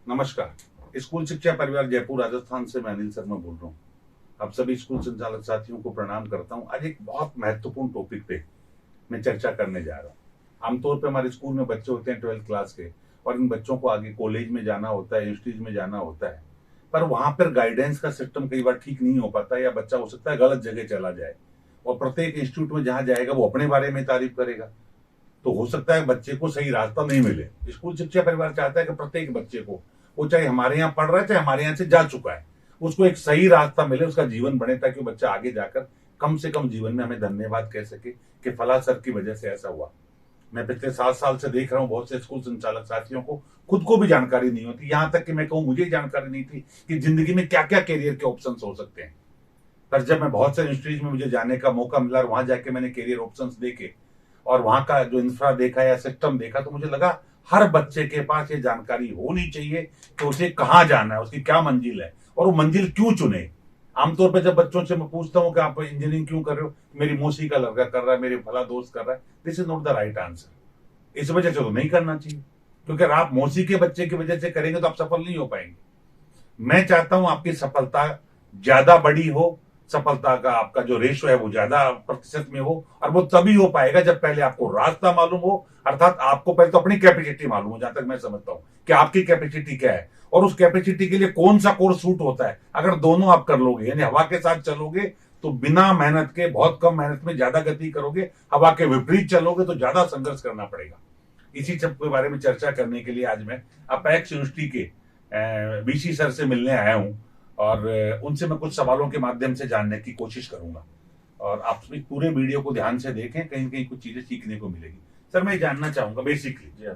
नमस्कार। स्कूल शिक्षा परिवार जयपुर राजस्थान से मैं अनिल शर्मा बोल रहा हूँ। आप सभी स्कूल संचालक साथियों को प्रणाम करता हूँ। आज एक बहुत महत्वपूर्ण टॉपिक पे मैं चर्चा करने जा रहा हूँ। आमतौर पे हमारे स्कूल में बच्चे होते हैं 12th क्लास के, और इन बच्चों को आगे कॉलेज में जाना होता है, इंस्टीट्यूट में जाना होता है, पर वहां पर गाइडेंस का सिस्टम कई बार ठीक नहीं हो पाता, या बच्चा हो सकता है गलत जगह चला जाए और प्रत्येक इंस्टीट्यूट में जहां जाएगा वो अपने बारे में तारीफ करेगा, तो हो सकता है बच्चे को सही रास्ता नहीं मिले। स्कूल शिक्षा परिवार चाहता है कि प्रत्येक बच्चे को, वो चाहे हमारे यहाँ पढ़ रहा है चाहे हमारे यहाँ से जा चुका है, उसको एक सही रास्ता मिले, उसका जीवन बने, ताकि बच्चा आगे जाकर कम से कम जीवन में हमें धन्यवाद कह सके कि फला सर की वजह से ऐसा हुआ। मैं पिछले 7 साल से देख रहा हूँ बहुत से स्कूल संचालक साथियों को खुद को भी जानकारी नहीं होती, यहां तक कि मैं कहूँ मुझे जानकारी नहीं थी कि जिंदगी में क्या क्या करियर के ऑप्शन हो सकते हैं। पर जब मैं बहुत से इंस्टीट्यूट में मुझे जाने का मौका मिला और वहां जाके मैंने करियर ऑप्शंस देखे और वहां का जो इंफ्रा देखा या सिस्टम देखा, तो मुझे लगा हर बच्चे के पास ये जानकारी होनी चाहिए कि उसे कहाँ जाना है, उसकी क्या मंजिल है और वो मंजिल क्यों चुने। आमतौर पर जब बच्चों से मैं पूछता हूँ कि आप इंजीनियरिंग क्यों कर रहे हो, मेरी मौसी का लड़का कर रहा है, मेरे फला दोस्त कर रहा है, this is not the right answer. इस वजह से तो नहीं करना चाहिए, क्योंकि अगर आप मौसी के बच्चे की वजह से करेंगे तो आप सफल नहीं हो पाएंगे। मैं चाहता हूं आपकी सफलता ज्यादा बड़ी हो, सफलता का आपका जो रेशो है वो ज्यादा प्रतिशत में हो, और वो तभी हो पाएगा जब पहले आपको रास्ता मालूम हो, अर्थात आपको पहले तो अपनी कैपेसिटी मालूम हो, जहां तक मैं समझता हूं कि आपकी कैपेसिटी क्या है और उस कैपेसिटी के लिए कौन सा कोर्स सूट होता है। अगर दोनों आप कर लोगे, यानी हवा के साथ चलोगे तो बिना मेहनत के बहुत कम मेहनत में ज्यादा गति करोगे, हवा के विपरीत चलोगे तो ज्यादा संघर्ष करना पड़ेगा। इसी सब के बारे में चर्चा करने के लिए आज मैं अपेक्स यूनिवर्सिटी के बीसी सर से मिलने आया हूं, और उनसे मैं कुछ सवालों के माध्यम से जानने की कोशिश करूंगा, और आप सभी पूरे वीडियो को ध्यान से देखें, कहीं न कहीं कुछ चीजें सीखने को मिलेगी। सर, मैं जानना चाहूंगा बेसिकली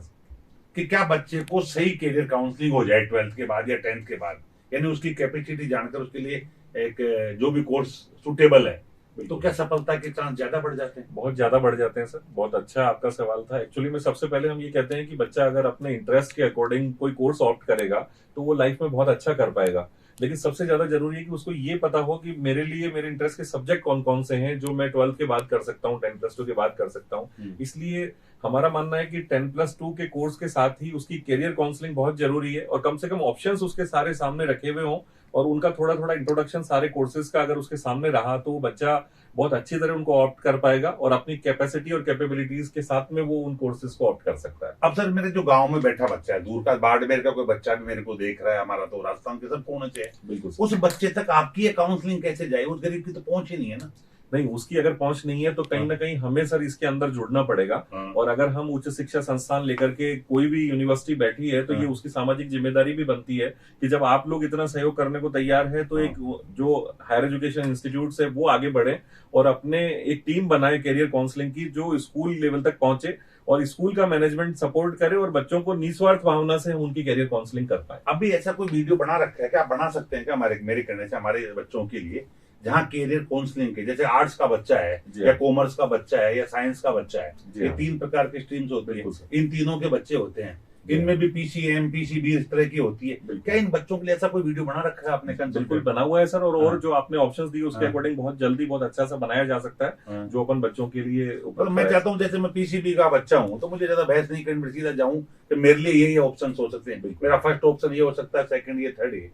कि क्या बच्चे को सही करियर काउंसलिंग हो जाए 12th के बाद या 10th के बाद, यानी उसकी कैपेसिटी जानकर उसके लिए एक जो भी कोर्स सुटेबल है, तो क्या सफलता के चांस ज्यादा बढ़ जाते हैं? बहुत ज्यादा बढ़ जाते हैं सर। बहुत अच्छा आपका सवाल था। एक्चुअली में सबसे पहले हम ये कहते हैं कि बच्चा अगर अपने इंटरेस्ट के अकॉर्डिंग कोई कोर्स ऑप्ट करेगा तो वो लाइफ में बहुत अच्छा कर पाएगा। लेकिन सबसे ज्यादा जरूरी है कि उसको ये पता हो कि मेरे लिए मेरे इंटरेस्ट के सब्जेक्ट कौन कौन से हैं जो मैं 12th के बाद कर सकता हूँ, 10+2 के बाद कर सकता हूँ। इसलिए हमारा मानना है कि 10+2 के कोर्स के साथ ही उसकी करियर काउंसलिंग बहुत जरूरी है, और कम से कम ऑप्शंस उसके सारे सामने रखे हुए हों और उनका थोड़ा थोड़ा इंट्रोडक्शन सारे कोर्सेज का अगर उसके सामने रहा तो वो बच्चा बहुत अच्छी तरह उनको ऑप्ट कर पाएगा और अपनी कैपेसिटी और कैपेबिलिटीज के साथ में वो उन कोर्सेज को ऑप्ट कर सकता है। अब सर, मेरे जो गांव में बैठा बच्चा है, दूर का बाड़मेर का कोई बच्चा भी मेरे को देख रहा है, हमारा तो राजस्थान के सब कोने से है, बिल्कुल। उस बच्चे तक आपकी काउंसलिंग कैसे जाए? उस गरीब की तो पहुंच ही नहीं है ना। नहीं, उसकी अगर पहुंच नहीं है तो कहीं ना कहीं हमें सर इसके अंदर जुड़ना पड़ेगा। और अगर हम उच्च शिक्षा संस्थान लेकर के कोई भी यूनिवर्सिटी बैठी है तो ये उसकी सामाजिक जिम्मेदारी भी बनती है कि जब आप लोग इतना सहयोग करने को तैयार है तो एक जो हायर एजुकेशन इंस्टीट्यूट है वो आगे बढ़े और अपने एक टीम बनाए करियर काउंसलिंग की, जो स्कूल लेवल तक पहुंचे और स्कूल का मैनेजमेंट सपोर्ट करे और बच्चों को निस्वार्थ भावना से उनकी करियर काउंसलिंग कर पाए। अभी ऐसा कोई वीडियो बना रखा है क्या? आप बना सकते हैं क्या हमारे मेरे कहने से हमारे बच्चों के लिए, जहाँ करियर काउंसलिंग के, जैसे आर्ट्स का बच्चा है या कॉमर्स का बच्चा है या साइंस का बच्चा है, ये 3 प्रकार के स्ट्रीम्स होते हैं, इन तीनों के बच्चे होते हैं, इनमें भी पीसीएम पीसीबी इस तरह की होती है, क्या इन बच्चों के लिए ऐसा कोई वीडियो बना रखा है आपने? बिल्कुल बना हुआ है सर, और जो आपने ऑप्शंस दिए उसके अकॉर्डिंग बहुत जल्दी बहुत अच्छा सा बनाया जा सकता है जो अपन बच्चों के लिए। तो मैं चाहता हूँ जैसे मैं पीसीबी का बच्चा हूँ तो मुझे ज्यादा बहस नहीं करनी, सीधा जाऊँ कि मेरे लिए ये ऑप्शन हो सकते हैं, मेरा फर्स्ट ऑप्शन ये हो सकता है, सेकंड ये, थर्ड ये,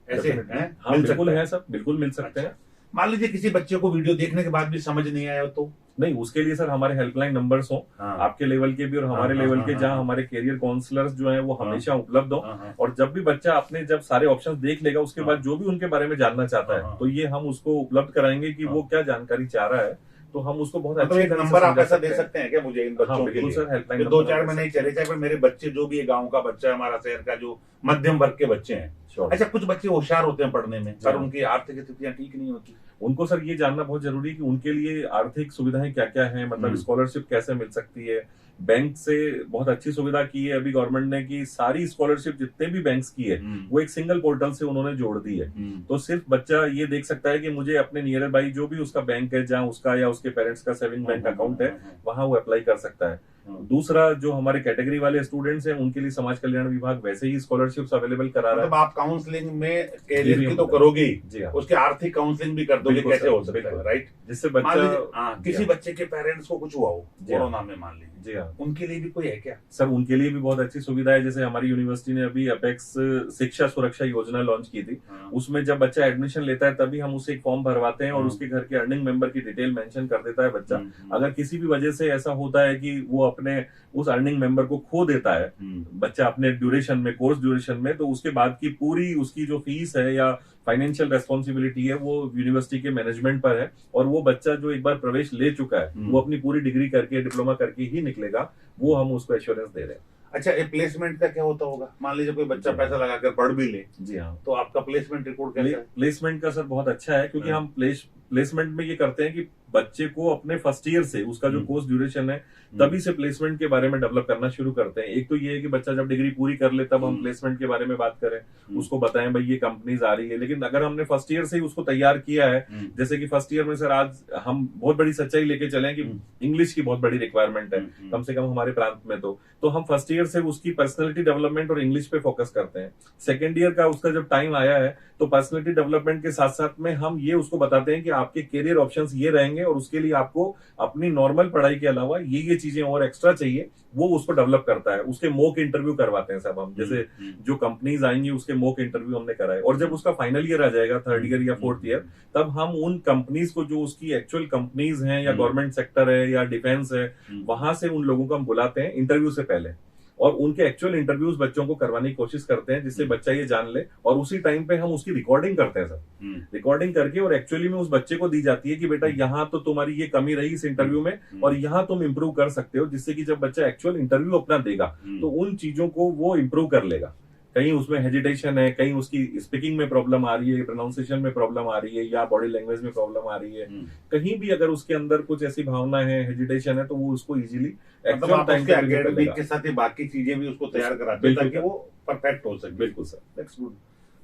ऐसे हैं? हाँ बिल्कुल है सर, बिल्कुल मिल सकते हैं। मान लीजिए किसी बच्चे को वीडियो देखने के बाद भी समझ नहीं आया तो? नहीं, उसके लिए सर हमारे हेल्पलाइन नंबर्स हो, आपके लेवल के भी और हमारे लेवल के, जहां हमारे करियर काउंसलर्स जो हैं वो हमेशा उपलब्ध हो। और जब भी बच्चा अपने जब सारे ऑप्शंस देख लेगा उसके बाद जो भी उनके बारे में जानना चाहता है तो ये हम उसको उपलब्ध कराएंगे कि वो क्या जानकारी चाह रहा है, तो हम उसको बहुत अच्छे एक नंबर आप ऐसा दे सकते हैं क्या मुझे इन बच्चों के लिए? सर हेल्पलाइन 2-4 महीने चले जाए, पर मेरे बच्चे जो भी गांव का बच्चा है, हमारा शहर का जो मध्यम वर्ग के बच्चे हैं, अच्छा कुछ बच्चे होशियार होते हैं पढ़ने में, पर उनकी आर्थिक स्थितियां ठीक नहीं होती, उनको सर ये जानना बहुत जरूरी है कि उनके लिए आर्थिक सुविधाएं क्या क्या हैं, मतलब स्कॉलरशिप कैसे मिल सकती है। बैंक से बहुत अच्छी सुविधा की है अभी गवर्नमेंट ने कि सारी स्कॉलरशिप जितने भी बैंक्स की है वो एक सिंगल पोर्टल से उन्होंने जोड़ दी है। तो सिर्फ बच्चा ये देख सकता है कि मुझे अपने नियर बाई जो भी उसका बैंक है, जहां उसका या उसके पेरेंट्स का सेविंग बैंक अकाउंट है, वहां वो अप्लाई कर सकता है। दूसरा जो हमारे कैटेगरी वाले स्टूडेंट्स हैं उनके लिए समाज कल्याण विभाग वैसे ही स्कॉलरशिप्स अवेलेबल करा रहा है। मतलब आप काउंसलिंग में कैरियर की तो करोगे जी हाँ, उसके आर्थिक काउंसलिंग भी कर दोगे, बिल्कुल कैसे सर, हो सकता है, बिल्कुल। राइट? जिससे मान बच्चा लीजिए किसी जी बच्चे के पेरेंट्स को कुछ हुआ हो जी हाँ। कोरोना में, मान लीजिए, जी हाँ उनके लिए भी कोई है क्या? सर, उनके लिए भी बहुत अच्छी सुविधा है। जैसे हमारी यूनिवर्सिटी ने अभी अपेक्स शिक्षा सुरक्षा योजना लॉन्च की थी। उसमें जब बच्चा एडमिशन लेता है तभी हम उसे एक फॉर्म भरवाते हैं और उसके घर के अर्निंग मेंबर की डिटेल मेंशन कर देता है बच्चा। अगर किसी भी वजह से ऐसा होता है कि वो अपने उस अर्निंग मेंबर को खो देता है बच्चा अपने ड्यूरेशन में, कोर्स ड्यूरेशन में, तो उसके बाद की पूरी उसकी जो फीस है या फाइनेंशियल रेस्पॉन्सिबिलिटी है वो यूनिवर्सिटी के मैनेजमेंट पर है। और वो बच्चा जो एक बार प्रवेश ले चुका है वो अपनी पूरी डिग्री करके, डिप्लोमा करके ही निकलेगा, वो हम उसको एश्योरेंस दे रहे हैं। अच्छा, ये प्लेसमेंट का क्या होता होगा? मान लीजिए कोई बच्चा पैसा लगाकर पढ़ भी ले, जी हाँ, तो आपका प्लेसमेंट रिपोर्ट कैसा है? प्लेसमेंट का सर बहुत अच्छा है, क्योंकि हम प्लेसमेंट में ये करते हैं कि बच्चे को अपने फर्स्ट ईयर से, उसका जो कोर्स ड्यूरेशन है तभी से प्लेसमेंट के बारे में डेवलप करना शुरू करते हैं। एक तो ये है कि बच्चा जब डिग्री पूरी कर ले तब हम प्लेसमेंट के बारे में बात करें, उसको बताएं भाई ये कंपनीज आ रही है। लेकिन अगर हमने फर्स्ट ईयर से ही उसको तैयार किया है, जैसे कि फर्स्ट ईयर में सर आज हम बहुत बड़ी सच्चाई लेके चले कि इंग्लिश की बहुत बड़ी रिक्वायरमेंट है, कम से कम हमारे प्रांत में। तो हम फर्स्ट ईयर से उसकी पर्सनैलिटी डेवलपमेंट और इंग्लिश पे फोकस करते हैं। सेकेंड ईयर का उसका जब टाइम आया है तो पर्सनैलिटी डेवलपमेंट के साथ साथ में हम ये उसको बताते हैं कि आपके करियर ऑप्शंस ये रहेंगे और उसके लिए आपको अपनी नॉर्मल पढ़ाई के अलावा ये चीजें और एक्स्ट्रा चाहिए, वो उसको डेवलप करता है। उसके मॉक इंटरव्यू करवाते हैं सब हम, जैसे जो कंपनीज आएंगी उसके मॉक इंटरव्यू हमने कराए। और जब उसका फाइनल ईयर आ जाएगा, थर्ड ईयर या फोर्थ ईयर, तब हम उन कंपनीज को जो उसकी एक्चुअल कंपनीज हैं या गवर्नमेंट सेक्टर है या डिफेंस है, वहां से उन लोगों को हम बुलाते हैं इंटरव्यू से पहले और उनके एक्चुअल इंटरव्यूज बच्चों को करवाने की कोशिश करते हैं, जिससे बच्चा ये जान ले। और उसी टाइम पे हम उसकी रिकॉर्डिंग करते हैं सर, रिकॉर्डिंग करके और एक्चुअली में उस बच्चे को दी जाती है कि बेटा यहाँ तो तुम्हारी ये कमी रही इस इंटरव्यू में और यहाँ तुम इंप्रूव कर सकते हो, जिससे कि जब बच्चा एक्चुअल इंटरव्यू अपना देगा तो उन चीजों को वो इंप्रूव कर लेगा। कहीं उसमें हेजिटेशन है, कहीं उसकी स्पीकिंग में प्रॉब्लम आ रही है, प्रोनाउंसिएशन में प्रॉब्लम आ रही है या बॉडी लैंग्वेज में प्रॉब्लम आ रही है, कहीं भी अगर उसके अंदर कुछ ऐसी भावना है, हेजिटेशन है, तो वो उसको इजीली एकेडमिक के साथ ही बाकी चीजें भी उसको तैयार कराते हैं ताकि वो परफेक्ट हो सके। बिल्कुल सर, दैट्स गुड।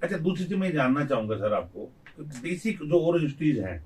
अच्छा, दूसरी चीज मैं जानना चाहूंगा सर आपको, बेसिक जो और यूनिवर्सिटीज हैं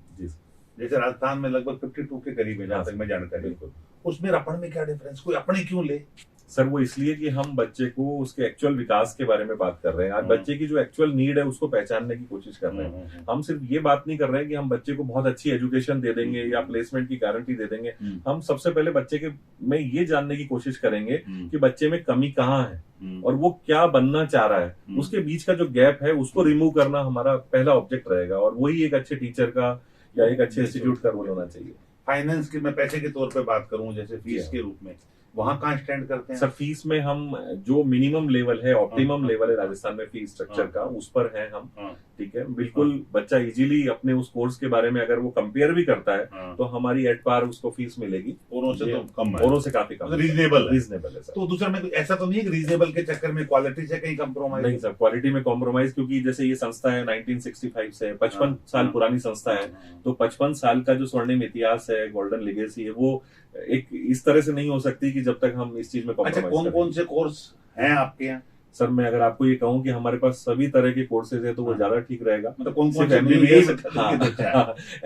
जैसे राजस्थान में लगभग 52 के करीब है जहां तक मैं जानकारी, बिल्कुल, उसमें रपड़ में क्या डिफरेंस? कोई अपने क्यों ले? सर वो इसलिए कि हम बच्चे को उसके एक्चुअल विकास के बारे में बात कर रहे हैं। आज बच्चे की जो एक्चुअल नीड है उसको पहचानने की कोशिश कर रहे हैं। हम सिर्फ ये बात नहीं कर रहे हैं कि हम बच्चे को बहुत अच्छी एजुकेशन दे देंगे या प्लेसमेंट की गारंटी दे देंगे। हम सबसे पहले बच्चे के में ये जानने की कोशिश करेंगे कि बच्चे में कमी कहाँ है और वो क्या बनना चाह रहा है। उसके बीच का जो गैप है उसको रिमूव करना हमारा पहला ऑब्जेक्ट रहेगा और वही एक अच्छे टीचर का या एक अच्छे इंस्टीट्यूट का रोल होना चाहिए। फाइनेंस की मैं पैसे के तौर पे बात करूं, जैसे फीस के रूप में, वहां कहाँ स्टैंड करते हैं? सर फीस में हम जो मिनिमम लेवल है, ऑप्टिमम लेवल है राजस्थान में फीस स्ट्रक्चर का, उस पर है हम। ठीक है, बिल्कुल बच्चा इजीली अपने उस कोर्स के बारे में अगर वो कंपेयर भी करता है तो हमारी एट पार उसको फीस मिलेगी। औरों से तो कम है, औरों से काफी कम, रीजनेबल है सर। तो दूसरा में ऐसा तो नहीं है रीजनेबल के चक्कर में क्वालिटी से कहीं कॉम्प्रोमाइज? नहीं सर, क्वालिटी में कॉम्प्रोमाइज, क्योंकि जैसे ये संस्था है 1965 से 55 साल पुरानी संस्था है, तो 55 साल का जो स्वर्णिम इतिहास है, गोल्डन लेगेसी है, वो एक इस तरह से नहीं हो सकती कि जब तक हम इस चीज में कॉम्प्रोमाइज। अच्छा, कौन से कोर्स हैं आपके यहाँ? सर मैं अगर आपको ये कहूँ कि हमारे पास सभी तरह के कोर्सेज है तो वो ज्यादा ठीक रहेगा। मतलब कौन से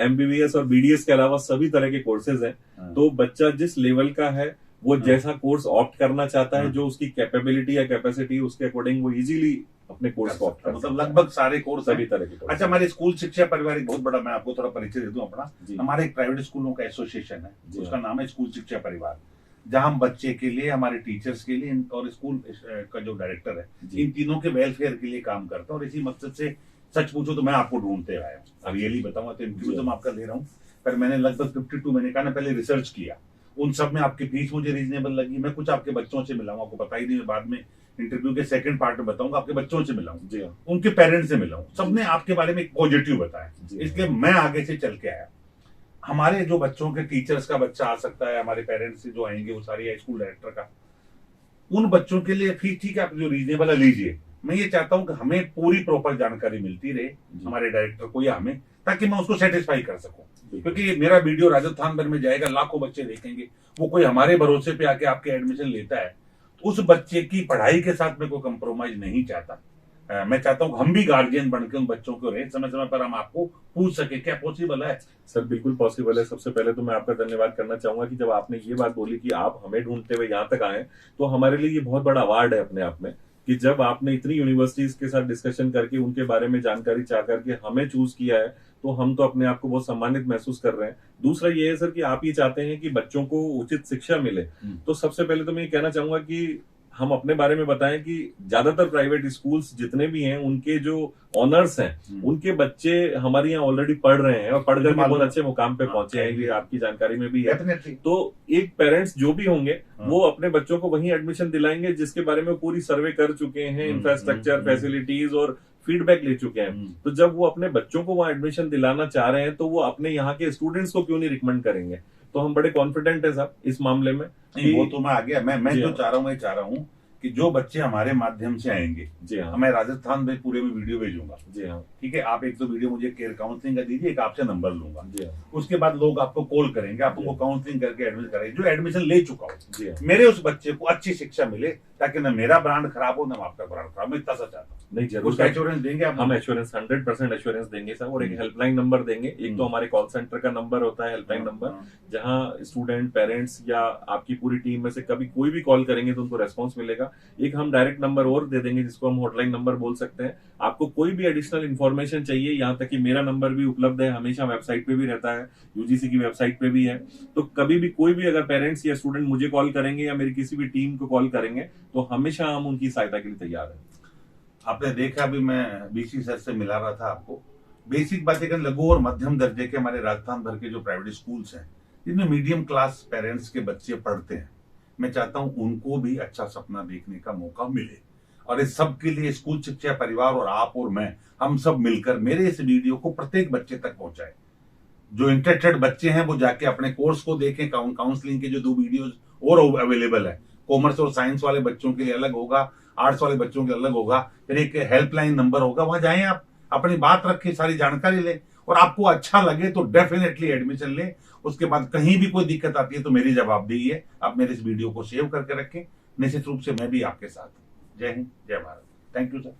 MBBS और BDS के अलावा सभी तरह के कोर्सेज हैं। तो बच्चा जिस लेवल का है वो जैसा कोर्स ऑप्ट करना चाहता है, जो उसकी कैपेबिलिटी या कैपेसिटी उसके अकॉर्डिंग वो इजीली अपने कोर्स को ऑप्ट कर, मतलब लगभग सारे कोर्स सभी तरह के कोर्स। अच्छा, हमारे स्कूल शिक्षा परिवार एक बहुत बड़ा, मैं आपको थोड़ा परिचय दे दूं अपना। हमारे एक प्राइवेट स्कूलों का एसोसिएशन है, उसका नाम है स्कूल शिक्षा परिवार, जहां हम बच्चे के लिए, हमारे टीचर्स के लिए और स्कूल का जो डायरेक्टर है, इन तीनों के वेलफेयर के लिए काम करता है। और इसी मकसद से सच पूछो तो मैं आपको ढूंढते आया हूँ। अब रियली बताऊंगा तो इंटरव्यू तो मैं आपका ले रहा हूँ, पर मैंने लगभग 52, मैंने कहा ना पहले रिसर्च किया, उन सब में आपकी फीस मुझे रीजनेबल लगी। मैं कुछ आपके बच्चों से मिला हूँ, आपको पता ही नहीं, मैं बाद में इंटरव्यू के सेकंड पार्ट में बताऊंगा, आपके बच्चों से मिला हूँ, उनके पेरेंट्स से मिला हूँ, सबने आपके बारे में एक पॉजिटिव बताया, इसलिए मैं आगे से चल के आया। हमारे जो बच्चों के टीचर्स का बच्चा आ सकता है, हमारे पेरेंट्स से जो आएंगे वो सारी स्कूल डायरेक्टर का, उन बच्चों के लिए फीस ठीक है, आप जो रीजनेबल है लीजिए। मैं ये चाहता हूं कि हमें पूरी प्रॉपर जानकारी मिलती रहे हमारे डायरेक्टर को या हमें, ताकि मैं उसको सेटिस्फाई कर सकूं। क्योंकि मेरा वीडियो राजस्थान भर में जाएगा, लाखों बच्चे देखेंगे, वो कोई हमारे भरोसे पे आके आपके एडमिशन लेता है, उस बच्चे की पढ़ाई के साथ मैं कोई कंप्रोमाइज नहीं चाहता। मैं चाहता हूँ हम भी गार्जियन बनकर उन बच्चों को रहे, समय समय पर हम आपको पूछ सके क्या पॉसिबल है। सर बिल्कुल पॉसिबल है। सबसे पहले तो मैं आपका धन्यवाद करना चाहूंगा कि जब आपने ये बात बोली कि आप हमें ढूंढते हुए यहाँ तक आए, तो हमारे लिए ये बहुत बड़ा अवार्ड है अपने आप में, कि जब आपने इतनी यूनिवर्सिटीज के साथ डिस्कशन करके उनके बारे में जानकारी चाह करके हमें चूज किया है, तो हम तो अपने आप को बहुत सम्मानित महसूस कर रहे हैं। दूसरा ये है सर कि आप ये चाहते हैं कि बच्चों को उचित शिक्षा मिले, तो सबसे पहले तो मैं ये कहना चाहूंगा कि हम अपने बारे में बताएं कि ज्यादातर प्राइवेट स्कूल्स जितने भी हैं उनके जो ऑनर्स हैं उनके बच्चे हमारे यहाँ ऑलरेडी पढ़ रहे हैं और पढ़ करके बहुत अच्छे मुकाम पे पहुंचे हैं, ये आपकी जानकारी में भी है। तो एक पेरेंट्स जो भी होंगे वो अपने बच्चों को वहीं एडमिशन दिलाएंगे जिसके बारे में पूरी सर्वे कर चुके हैं, इंफ्रास्ट्रक्चर, फैसिलिटीज और फीडबैक ले चुके हैं। तो जब वो अपने बच्चों को वहां एडमिशन दिलाना चाह रहे हैं तो वो अपने यहाँ के स्टूडेंट्स को क्यों नहीं रिकमेंड करेंगे। तो हम बड़े कॉन्फिडेंट है साहब इस मामले में। वो तो मैं आ गया, मैं जो चाह रहा हूँ कि जो बच्चे हमारे माध्यम से आएंगे, जी हाँ, मैं राजस्थान में पूरे में वीडियो भेजूंगा, जी हाँ, ठीक है। आप एक तो वीडियो मुझे केयर काउंसलिंग का दीजिए, एक आपसे नंबर लूंगा, जी हाँ। उसके बाद लोग आपको कॉल करेंगे, आपको काउंसलिंग करके एडमिशन करेंगे, जो एडमिशन ले चुका हो, जी हाँ। मेरे उस बच्चे को अच्छी शिक्षा मिले ताकि ना मेरा ब्रांड खराब हो ना आपका ब्रांड खराब, मैं इतना सा चाहता हूँ। नहीं जरूर, उसका एश्योरेंस देंगे आप? हम एश्योरेंस 100% एश्योरेंस देंगे सर। और एक हेल्पलाइन नंबर देंगे, एक तो हमारे कॉल सेंटर का नंबर होता है हेल्पलाइन नंबर, जहां स्टूडेंट, पेरेंट्स या आपकी पूरी टीम में से कभी कोई भी कॉल करेंगे तो उनको रेस्पॉन्स मिलेगा। एक हम डायरेक्ट नंबर और दे देंगे जिसको हम हॉटलाइन नंबर बोल सकते हैं। आपको कोई भी एडिशनल इन्फॉर्मेशन चाहिए, यहाँ तक कि मेरा नंबर भी उपलब्ध है, हमेशा वेबसाइट पे भी रहता है, यूजीसी की वेबसाइट पे भी है। तो कभी भी कोई भी अगर पेरेंट्स या स्टूडेंट मुझे कॉल करेंगे या मेरी किसी भी टीम को कॉल करेंगे तो हमेशा हम उनकी सहायता के लिए तैयार हैं। आपने देखा अभी मैं बीसी सर से मिला रहा था आपको, बेसिक बातें कर, लघु और मध्यम दर्जे के हमारे राजस्थान भर के जो प्राइवेट स्कूल्स हैं जिनमें मीडियम क्लास पेरेंट्स के बच्चे पढ़ते हैं, मैं चाहता हूं उनको भी अच्छा सपना देखने का मौका मिले। और इस सब के लिए स्कूल शिक्षा परिवार और आप और मैं, हम सब मिलकर मेरे इस वीडियो को प्रत्येक बच्चे तक पहुंचाए। जो इंटरेस्टेड बच्चे हैं वो जाके अपने कोर्स को देखें। काउंसलिंग के जो 2 वीडियोज और अवेलेबल है, कॉमर्स और साइंस वाले बच्चों के लिए अलग होगा, आर्ट्स वाले बच्चों के लिए अलग होगा, फिर एक हेल्पलाइन नंबर होगा, वहां जाएं, आप अपनी बात रखें, सारी जानकारी लें, और आपको अच्छा लगे तो डेफिनेटली एडमिशन लें। उसके बाद कहीं भी कोई दिक्कत आती है तो मेरी जवाबदेही है, आप मेरे इस वीडियो को सेव करके रखें। निश्चित रूप से मैं भी आपके साथ हूं। जय हिंद, जय भारत। Thank you sir.